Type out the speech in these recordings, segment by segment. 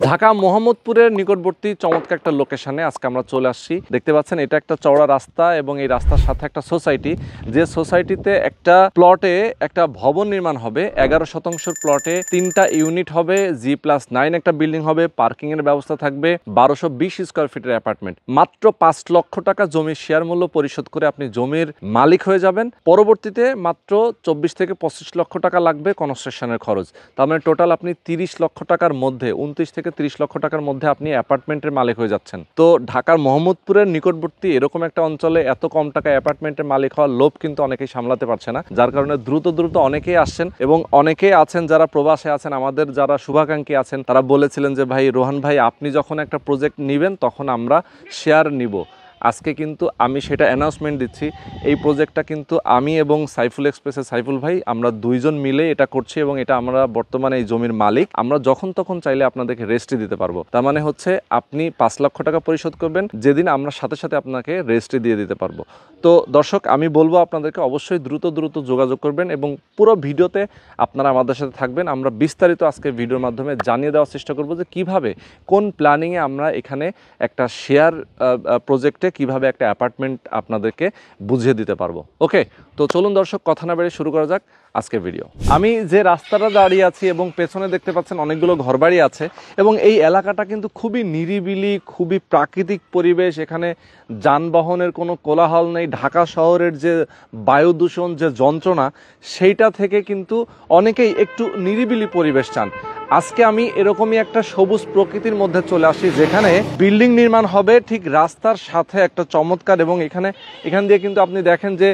ঢাকা মোহাম্মদপুরের নিকটবর্তী চমৎকার একটা লোকেশনে আজকে আমরা চলে আসছি। দেখতে পাচ্ছেন এটা একটা চওড়া রাস্তা এবং এই রাস্তার সাথে একটা সোসাইটি, যে সোসাইটিতে একটা প্লটে একটা ভবন নির্মাণ হবে। 11% প্লটে 3টা ইউনিট হবে, G+9 একটা বিল্ডিং হবে, পার্কিং এর ব্যবস্থা থাকবে, 1220 স্কোয়ার ফিটের অ্যাপার্টমেন্ট। মাত্র 5 লক্ষ টাকা জমির শেয়ার মূল্য পরিশোধ করে আপনি জমির মালিক হয়ে যাবেন। পরবর্তীতে মাত্র 24 থেকে 25 লক্ষ টাকা লাগবে কনস্ট্রাকশনের খরচ। তার মানে টোটাল আপনি 30 লক্ষ টাকার মধ্যে 29 থেকে 30 লক্ষ টাকার মধ্যে আপনি অ্যাপার্টমেন্টের মালিক হয়ে যাচ্ছেন। তো ঢাকার মোহাম্মদপুরের নিকটবর্তী এরকম একটা অঞ্চলে এত কম টাকায় অ্যাপার্টমেন্টের মালিক হওয়ার লোভ কিন্তু অনেকেই সামলাতে পারছে না, যার কারণে দ্রুত অনেকেই আসছেন এবং অনেকেই আছেন যারা প্রবাসে আছেন। আমাদের যারা শুভাকাঙ্ক্ষী আছেন তারা বলেছিলেন যে ভাই রোহান ভাই, আপনি যখন একটা প্রজেক্ট নেবেন তখন আমরা শেয়ার নিব। আজকে কিন্তু আমি সেটা অ্যানাউন্সমেন্ট দিচ্ছি। এই প্রজেক্টটা কিন্তু আমি এবং সাইফুল এক্সপ্রেসের সাইফুল ভাই আমরা দুইজন মিলে এটা করছি এবং এটা আমরা বর্তমানে এই জমির মালিক। আমরা যখন তখন চাইলে আপনাদেরকে রেস্টই দিতে পারবো। তার মানে হচ্ছে আপনি 5 লক্ষ টাকা পরিশোধ করবেন, যেদিন আমরা সাথে সাথে আপনাকে রেস্টই দিয়ে দিতে পারবো। তো দর্শক, আমি বলবো আপনাদেরকে অবশ্যই দ্রুত যোগাযোগ করবেন এবং পুরো ভিডিওতে আপনারা আমাদের সাথে থাকবেন। আমরা বিস্তারিত আজকে ভিডিওর মাধ্যমে জানিয়ে দেওয়ার চেষ্টা করব যে কিভাবে কোন প্ল্যানিংয়ে আমরা এখানে একটা শেয়ার প্রজেক্টে কিভাবে একটা অ্যাপার্টমেন্ট আপনাদেরকে বুঝিয়ে দিতে পারবো। ওকে, তো চলুন দর্শক, কথা না বেড়ে শুরু করা যাক আজকের ভিডিও। আমি যে রাস্তাটা দাঁড়িয়ে আছি এবং পেছনে দেখতে পাচ্ছেন অনেকগুলো ঘরবাড়ি আছে এবং এই এলাকাটা কিন্তু খুবই নিরিবিলি, খুবই প্রাকৃতিক পরিবেশ। এখানে যানবাহনের কোনো কোলাহল নেই। ঢাকা শহরের যে বায়ু দূষণ, যে যন্ত্রণা, সেইটা থেকে কিন্তু অনেকেই একটু নিরিবিলি পরিবেশ চান। আজকে আমি এরকমই একটা সবুজ প্রকৃতির মধ্যে চলে আসি, যেখানে বিল্ডিং নির্মাণ হবে ঠিক রাস্তার সাথে একটা চমৎকার। এবং এখান দিয়ে কিন্তু আপনি দেখেন যে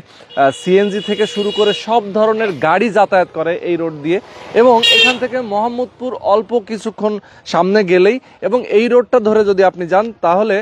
সিএনজি থেকে শুরু করে সব ধরনের গাড়ি যাতায়াত করে এই রোড দিয়ে। এবং এখান থেকে মোহাম্মদপুর অল্প কিছুক্ষণ সামনে গেলেই, এবং এই রোডটা ধরে যদি আপনি যান তাহলে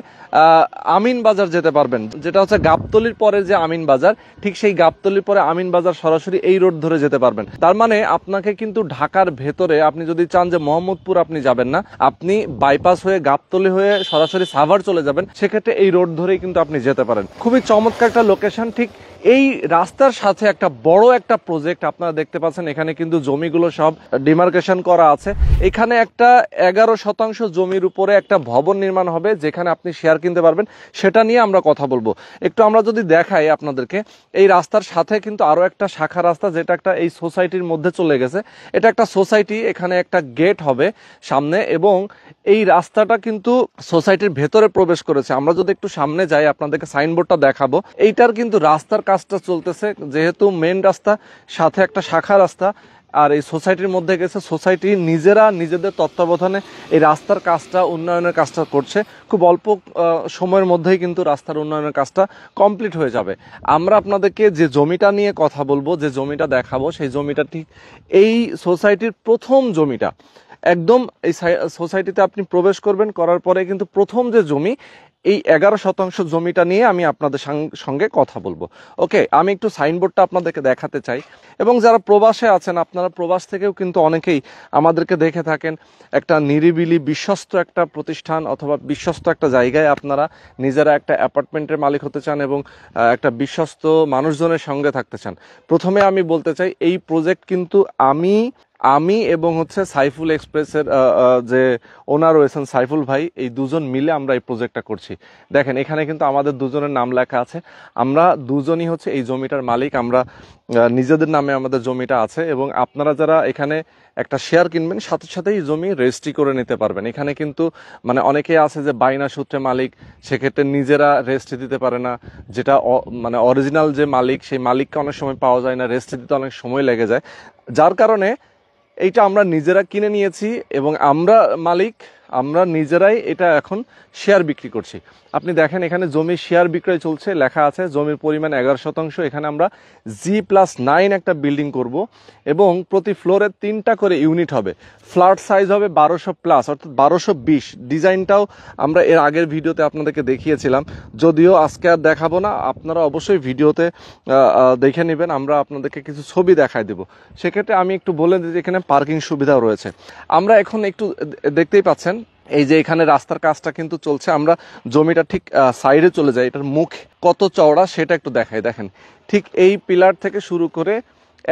আমিন বাজার যেতে পারবেন, যেটা হচ্ছে গাবতলির পরে যে আমিন বাজার, ঠিক সেই গাবতলির পরে আমিন বাজার সরাসরি এই রোড ধরে যেতে পারবেন। তার মানে আপনাকে কিন্তু ঢাকার ভেতরে আপনি যদি চান যে মোহাম্মদপুর আপনি যাবেন না, আপনি বাইপাস হয়ে গাবতলি হয়ে সরাসরি সাভার চলে যাবেন, সেক্ষেত্রে এই রোড ধরেই কিন্তু আপনি যেতে পারেন। খুবই চমৎকার একটা লোকেশন। ঠিক এই রাস্তার সাথে একটা বড় একটা প্রজেক্ট আপনারা দেখতে পাচ্ছেন। এখানে কিন্তু জমিগুলো সব ডিমার্কেশন করা আছে। এখানে একটা 11% জমির উপরে একটা ভবন নির্মাণ হবে, যেখানে আপনি শেয়ার কিনতে পারবেন। সেটা নিয়ে আমরা কথা বলবো। একটু আমরা যদি দেখাই আপনাদেরকে, এই রাস্তার সাথে কিন্তু আরো একটা শাখা রাস্তা, যেটা একটা এই সোসাইটির মধ্যে চলে গেছে। এটা একটা সোসাইটি, এখানে একটা গেট হবে সামনে এবং এই রাস্তাটা কিন্তু সোসাইটির ভেতরে প্রবেশ করেছে। আমরা যদি একটু সামনে যাই আপনাদেরকে সাইনবোর্ডটা দেখাবো। এইটার কিন্তু রাস্তার কাজটা চলতেছে, যেহেতু মেন রাস্তা সাথে একটা শাখা রাস্তা আর এই সোসাইটির মধ্যে গেছে। সোসাইটি নিজেরা নিজেদের তত্ত্বাবধানে এই রাস্তার কাজটা, উন্নয়নের কাজটা করছে। খুব অল্প সময়ের মধ্যেই কিন্তু রাস্তার উন্নয়নের কাজটা কমপ্লিট হয়ে যাবে। আমরা আপনাদেরকে যে জমিটা নিয়ে কথা বলবো, যে জমিটা দেখাবো, সেই জমিটা ঠিক এই সোসাইটির প্রথম জমিটা। একদম এই সোসাইটিতে আপনি প্রবেশ করবেন, করার পরে কিন্তু প্রথম যে জমি, এই 11% জমিটা নিয়ে আমি আপনাদের সঙ্গে কথা বলবো। ওকে, আমি একটু সাইনবোর্ডটা আপনাদেরকে দেখাতে চাই। এবং যারা প্রবাসে আছেন, আপনারা প্রবাস থেকেও কিন্তু অনেকেই আমাদেরকে দেখে থাকেন। একটা নিরিবিলি বিশ্বস্ত একটা প্রতিষ্ঠান অথবা বিশ্বস্ত একটা জায়গায় আপনারা নিজেরা একটা অ্যাপার্টমেন্টের মালিক হতে চান এবং একটা বিশ্বস্ত মানুষজনের সঙ্গে থাকতে চান। প্রথমে আমি বলতে চাই, এই প্রজেক্ট কিন্তু আমি এবং হচ্ছে সাইফুল এক্সপ্রেসের যে ওনার রয়েছেন সাইফুল ভাই, এই দুজন মিলে আমরা এই প্রজেক্টটা করছি। দেখেন এখানে কিন্তু আমাদের দুজনের নাম লেখা আছে। আমরা দুজনই হচ্ছে এই জমিটার মালিক। আমরা নিজেদের নামে আমাদের জমিটা আছে এবং আপনারা যারা এখানে একটা শেয়ার কিনবেন, সাথে সাথেই জমি রেজিস্ট্রি করে নিতে পারবেন। এখানে কিন্তু মানে অনেকেই আছে যে বাইনা সূত্রে মালিক, সেক্ষেত্রে নিজেরা রেজিস্ট্রি দিতে পারে না। যেটা মানে অরিজিনাল যে মালিক, সেই মালিককে অনেক সময় পাওয়া যায় না, রেজিস্ট্রি দিতে অনেক সময় লেগে যায়। যার কারণে এইটা আমরা নিজেরা কিনে নিয়েছি এবং আমরা মালিক, আমরা নিজেরাই এটা এখন শেয়ার বিক্রি করছি। আপনি দেখেন এখানে জমির শেয়ার বিক্রয় চলছে, লেখা আছে জমির পরিমাণ 11%। এখানে আমরা G+9 একটা বিল্ডিং করব এবং প্রতি ফ্লোরে 3টা করে ইউনিট হবে। ফ্ল্যাট সাইজ হবে 1200+, অর্থাৎ 1220। ডিজাইনটাও আমরা এর আগের ভিডিওতে আপনাদেরকে দেখিয়েছিলাম, যদিও আজকে আর দেখাবো না। আপনারা অবশ্যই ভিডিওতে দেখে নেবেন, আমরা আপনাদেরকে কিছু ছবি দেখাই দেব। সেক্ষেত্রে আমি একটু বলে দিই যে এখানে পার্কিং সুবিধাও রয়েছে। আমরা এখন একটু দেখতেই পাচ্ছেন এই যে এখানে রাস্তার কাজটা কিন্তু চলছে। আমরা জমিটা ঠিক সাইডে চলে যাই, এটার মুখ কত চওড়া সেটা একটু দেখাই। দেখেন ঠিক এই পিলার থেকে শুরু করে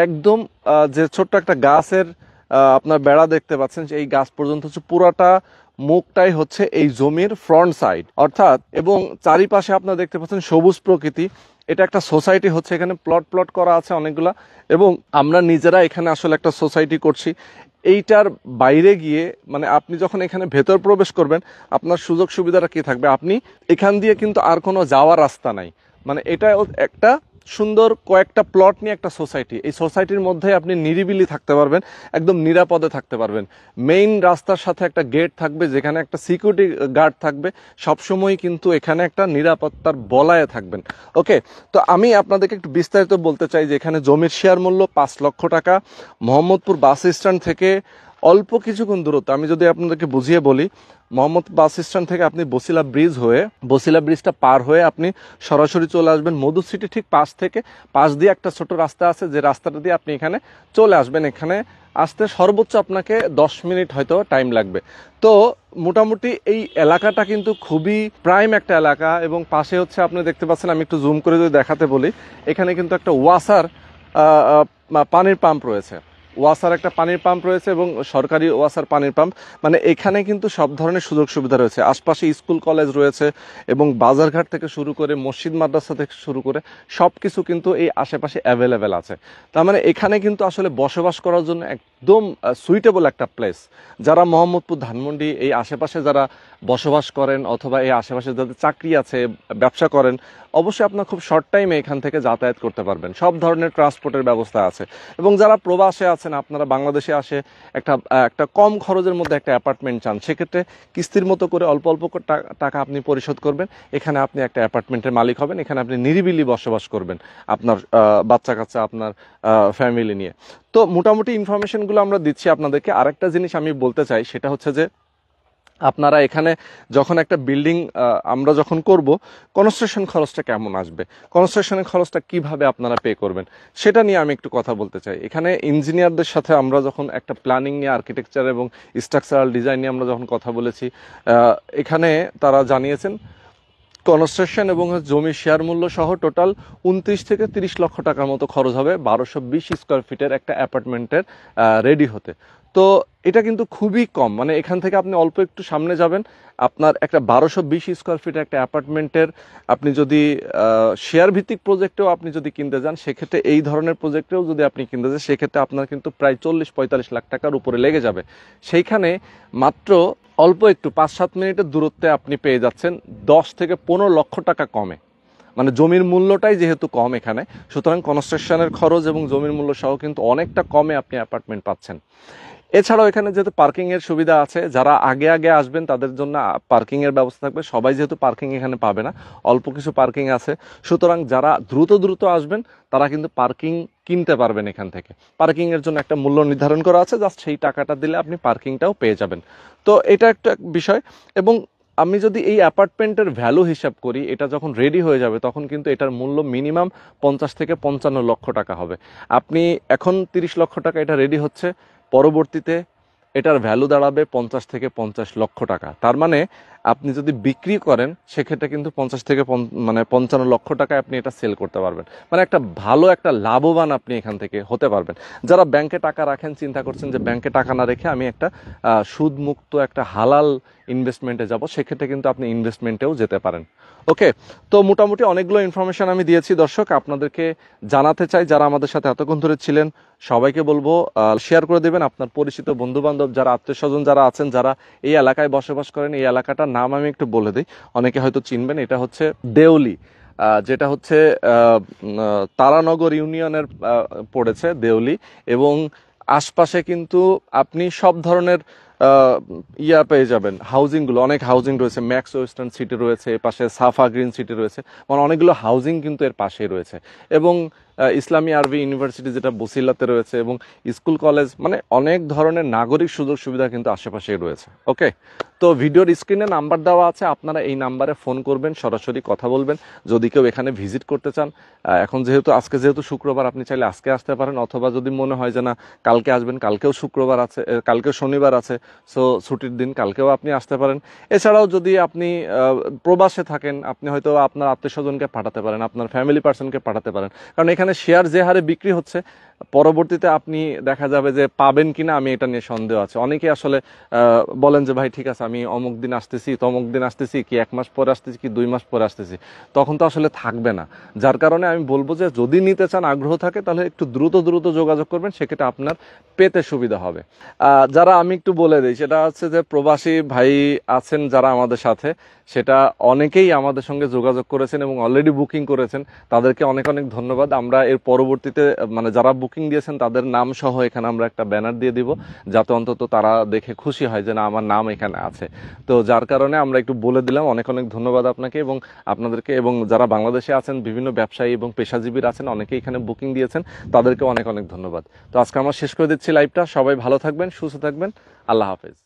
একদম যে ছোট্ট একটা গাছের আপনার বেড়া দেখতে পাচ্ছেন, এই গাছ পর্যন্ত হচ্ছে পুরাটা মুখটাই হচ্ছে এই জমির ফ্রন্ট সাইড অর্থাৎ, এবং চারিপাশে আপনারা দেখতে পাচ্ছেন সবুজ প্রকৃতি। এটা একটা সোসাইটি হচ্ছে, এখানে প্লট প্লট করা আছে অনেকগুলা, এবং আমরা নিজেরা এখানে আসলে একটা সোসাইটি করছি। এইটার বাইরে গিয়ে মানে আপনি যখন এখানে ভেতর প্রবেশ করবেন আপনার সুযোগ সুবিধাটা কি থাকবে, আপনি এখান দিয়ে কিন্তু আর কোনো যাওয়ার রাস্তা নাই। মানে এটা একটা সুন্দর কয়েকটা প্লট নিয়ে একটা সোসাইটি, এই সোসাইটির মধ্যে আপনি নিরিবিলি থাকতে পারবেন, একদম নিরাপদে থাকতে পারবেন। মেইন রাস্তার সাথে একটা গেট থাকবে যেখানে একটা সিকিউরিটি গার্ড থাকবে, সবসময় কিন্তু এখানে একটা নিরাপত্তার বলয়ে থাকবেন। ওকে, তো আমি আপনাদেরকে একটু বিস্তারিত বলতে চাই যে এখানে জমির শেয়ার মূল্য 5 লক্ষ টাকা। মোহাম্মদপুর বাস স্ট্যান্ড থেকে অল্প কিছুক্ষণ দূরত্ব, আমি যদি আপনাদেরকে বুঝিয়ে বলি, মোহাম্মদ বাস স্ট্যান্ড থেকে আপনি বসিলা ব্রিজ হয়ে, বসিলা ব্রিজটা পার হয়ে আপনি সরাসরি চলে আসবেন মধু সিটি ঠিক পাশ দিয়ে একটা ছোট রাস্তা আছে, যে রাস্তাটা দিয়ে আপনি এখানে চলে আসবেন। এখানে আসতে সর্বোচ্চ আপনাকে 10 মিনিট হয়তো টাইম লাগবে। তো মোটামুটি এই এলাকাটা কিন্তু খুবই প্রাইম একটা এলাকা, এবং পাশে হচ্ছে আপনি দেখতে পাচ্ছেন, আমি একটু জুম করে যদি দেখাতে বলি, এখানে কিন্তু একটা ওয়াসার পানির পাম্প রয়েছে, ওয়াসার একটা পানির পাম্প রয়েছে এবং সরকারি ওয়াসার পানির পাম্প। মানে এখানে কিন্তু সব ধরনের সুযোগ সুবিধা রয়েছে, আশপাশে স্কুল কলেজ রয়েছে, এবং বাজারঘাট থেকে শুরু করে মসজিদ মাদ্রাসা থেকে শুরু করে সব কিছু কিন্তু এই আশেপাশে অ্যাভেলেবেল আছে। তার মানে এখানে কিন্তু আসলে বসবাস করার জন্য একদম সুইটেবল একটা প্লেস। যারা মোহাম্মদপুর, ধানমন্ডি এই আশেপাশে যারা বসবাস করেন, অথবা এই আশেপাশে যাদের চাকরি আছে, ব্যবসা করেন, অবশ্যই আপনার খুব শর্ট টাইমে এখান থেকে যাতায়াত করতে পারবেন, সব ধরনের ট্রান্সপোর্টের ব্যবস্থা আছে। এবং যারা প্রবাসে আছেন, আপনারা বাংলাদেশে আসে একটা কম খরচের মধ্যে একটা অ্যাপার্টমেন্ট চান, সেক্ষেত্রে কিস্তির মতো করে অল্প অল্প টাকা আপনি পরিশোধ করবেন, এখানে আপনি একটা অ্যাপার্টমেন্টের মালিক হবেন, এখানে আপনি নিরিবিলি বসবাস করবেন আপনার বাচ্চা কাচ্চা, আপনার ফ্যামিলি নিয়ে। তো মোটামুটি ইনফরমেশনগুলো আমরা দিচ্ছি আপনাদেরকে। আরেকটা জিনিস আমি বলতে চাই, সেটা হচ্ছে যে আপনারা এখানে যখন একটা বিল্ডিং আমরা যখন করব, কনস্ট্রাকশন খরচটা কেমন আসবে, কনস্ট্রাকশনের খরচটা কিভাবে আপনারা পে করবেন, সেটা নিয়ে আমি একটু কথা বলতে চাই। এখানে ইঞ্জিনিয়ারদের সাথে আমরা যখন একটা প্ল্যানিং নিয়ে, আর্কিটেকচার এবং স্ট্রাকচারাল ডিজাইন নিয়ে আমরা যখন কথা বলেছি, এখানে তারা জানিয়েছেন কনস্ট্রাকশন এবং জমির শেয়ার মূল্য সহ টোটাল 29 থেকে 30 লক্ষ টাকার মতো খরচ হবে 1220 স্কোয়ার ফিটের একটা অ্যাপার্টমেন্টের রেডি হতে। তো এটা কিন্তু খুবই কম, মানে এখান থেকে আপনি অল্প একটু সামনে যাবেন, আপনার একটা 1220 স্কোয়ার ফিটের একটা অ্যাপার্টমেন্টের আপনি যদি শেয়ার ভিত্তিক প্রজেক্টেও আপনি যদি কিনতে যান, সেক্ষেত্রে এই ধরনের প্রজেক্টেও যদি আপনি কিনতে যান, সেক্ষেত্রে আপনার কিন্তু প্রায় 40-45 লাখ টাকার উপরে লেগে যাবে। সেইখানে মাত্র অল্প একটু 5-7 মিনিটের দূরত্বে আপনি পেয়ে যাচ্ছেন 10 থেকে 15 লক্ষ টাকা কমে। মানে জমির মূল্যটাই যেহেতু কম এখানে, সুতরাং কনস্ট্রাকশনের খরচ এবং জমির মূল্য সহ কিন্তু অনেকটা কমে আপনি অ্যাপার্টমেন্ট পাচ্ছেন। এছাড়াও এখানে যেহেতু পার্কিংয়ের সুবিধা আছে, যারা আগে আগে আসবেন তাদের জন্য পার্কিংয়ের ব্যবস্থা থাকবে। সবাই যেহেতু পার্কিং এখানে পাবে না, অল্প কিছু পার্কিং আছে, সুতরাং যারা দ্রুত আসবেন তারা কিন্তু পার্কিং কিনতে পারবেন এখান থেকে। পার্কিংয়ের জন্য একটা মূল্য নির্ধারণ করা আছে, জাস্ট সেই টাকাটা দিলে আপনি পার্কিংটাও পেয়ে যাবেন। তো এটা একটা বিষয়। এবং আমি যদি এই অ্যাপার্টমেন্টের ভ্যালু হিসাব করি, এটা যখন রেডি হয়ে যাবে তখন কিন্তু এটার মূল্য মিনিমাম 50 থেকে 55 লক্ষ টাকা হবে। আপনি এখন 30 লক্ষ টাকা এটা রেডি হচ্ছে, পরবর্তীতে এটার ভ্যালু দাঁড়াবে 50 থেকে 50 লক্ষ টাকা। তার মানে আপনি যদি বিক্রি করেন, সেক্ষেত্রে কিন্তু 50 থেকে 55 লক্ষ টাকায় আপনি এটা সেল করতে পারবেন। মানে একটা ভালো একটা লাভবান আপনি এখান থেকে হতে পারবেন। যারা ব্যাংকে টাকা রাখেন, চিন্তা করছেন যে ব্যাংকে টাকা না রেখে আমি একটা সুদমুক্ত একটা হালাল ইনভেস্টমেন্টে যাব, সেক্ষেত্রে কিন্তু আপনি ইনভেস্টমেন্টেও যেতে পারেন। ওকে, তো মোটামুটি অনেকগুলো ইনফরমেশন আমি দিয়েছি দর্শক, আপনাদেরকে জানাতে চাই যারা আমাদের সাথে এতক্ষণ ধরে ছিলেন, সবাইকে বলবো শেয়ার করে দেবেন আপনার পরিচিত বন্ধু বান্ধব, যারা আত্মীয় স্বজন যারা আছেন, যারা এই এলাকায় বসবাস করেন। এই এলাকাটার নাম আমি একটু বলে দিই, অনেকে হয়তো চিনবেন। এটা হচ্ছে দেউলি, যেটা হচ্ছে তারানগর ইউনিয়নের পড়েছে দেউলি, এবং আশপাশে কিন্তু আপনি সব ধরনের পেয়ে যাবেন, হাউজিংগুলো, অনেক হাউজিং রয়েছে, ম্যাক্স ওয়েস্টার্ন সিটি রয়েছে, এর পাশে সাফা গ্রিন সিটি রয়েছে, মানে অনেকগুলো হাউজিং কিন্তু এর পাশেই রয়েছে। এবং ইসলামী আরবি ইউনিভার্সিটি যেটা বসিলাতে রয়েছে, এবং স্কুল কলেজ, মানে অনেক ধরনের নাগরিক সুযোগ সুবিধা কিন্তু আশেপাশেই রয়েছে। ওকে, তো ভিডিওর স্ক্রিনে নাম্বার দেওয়া আছে, আপনারা এই নাম্বারে ফোন করবেন, সরাসরি কথা বলবেন যদি কেউ এখানে ভিজিট করতে চান। এখন আজকে যেহেতু শুক্রবার, আপনি চাইলে আজকে আসতে পারেন, অথবা যদি মনে হয় যে না কালকে আসবেন, কালকেও শুক্রবার আছে, কালকেও শনিবার আছে, সো ছুটির দিন, কালকেও আপনি আসতে পারেন। এছাড়াও যদি আপনি প্রবাসে থাকেন, আপনি হয়তো আপনার আত্মীয় স্বজনকে পাঠাতে পারেন, আপনার ফ্যামিলি পার্সনকে পাঠাতে পারেন, কারণ এখানে শেয়ার যে হারে বিক্রি হচ্ছে, পরবর্তীতে আপনি দেখা যাবে যে পাবেন কিনা আমি এটা নিয়ে সন্দেহ আছে। অনেকে আসলে বলেন যে ভাই ঠিক আছে আমি অমুক দিন আসতেছি, তমুক দিন আসতেছি, কি 1 মাস পরে আসতেছি, কি 2 মাস পরে আসতেছি, তখন তো আসলে থাকবে না। যার কারণে আমি বলবো যে যদি নিতে চান, আগ্রহ থাকে, তাহলে একটু দ্রুত যোগাযোগ করবেন, সেক্ষেত্রে আপনার পেতে সুবিধা হবে। যারা আমি একটু বলে দিই, সেটা হচ্ছে যে প্রবাসী ভাই আছেন যারা আমাদের সাথে, সেটা অনেকেই আমাদের সঙ্গে যোগাযোগ করেছেন এবং অলরেডি বুকিং করেছেন, তাদেরকে অনেক অনেক ধন্যবাদ। আমরা এর পরবর্তীতে মানে যারা বুকিং দিয়েছেন তাদের নাম সহ এখানে আমরা একটা ব্যানার দিয়ে দিব, যাতে অন্তত তারা দেখে খুশি হয় যে না আমার নাম এখানে আছে। তো যার কারণে আমরা একটু বলে দিলাম। অনেক অনেক ধন্যবাদ আপনাকে এবং আপনাদেরকে, এবং যারা বাংলাদেশে আছেন বিভিন্ন ব্যবসায়ী এবং পেশাজীবীরা আছেন অনেকে এখানে বুকিং দিয়েছেন, তাদেরকে অনেক অনেক ধন্যবাদ। তো আজকে আমরা শেষ করে দিচ্ছি লাইভটা। সবাই ভালো থাকবেন, সুস্থ থাকবেন, আল্লাহ হাফেজ।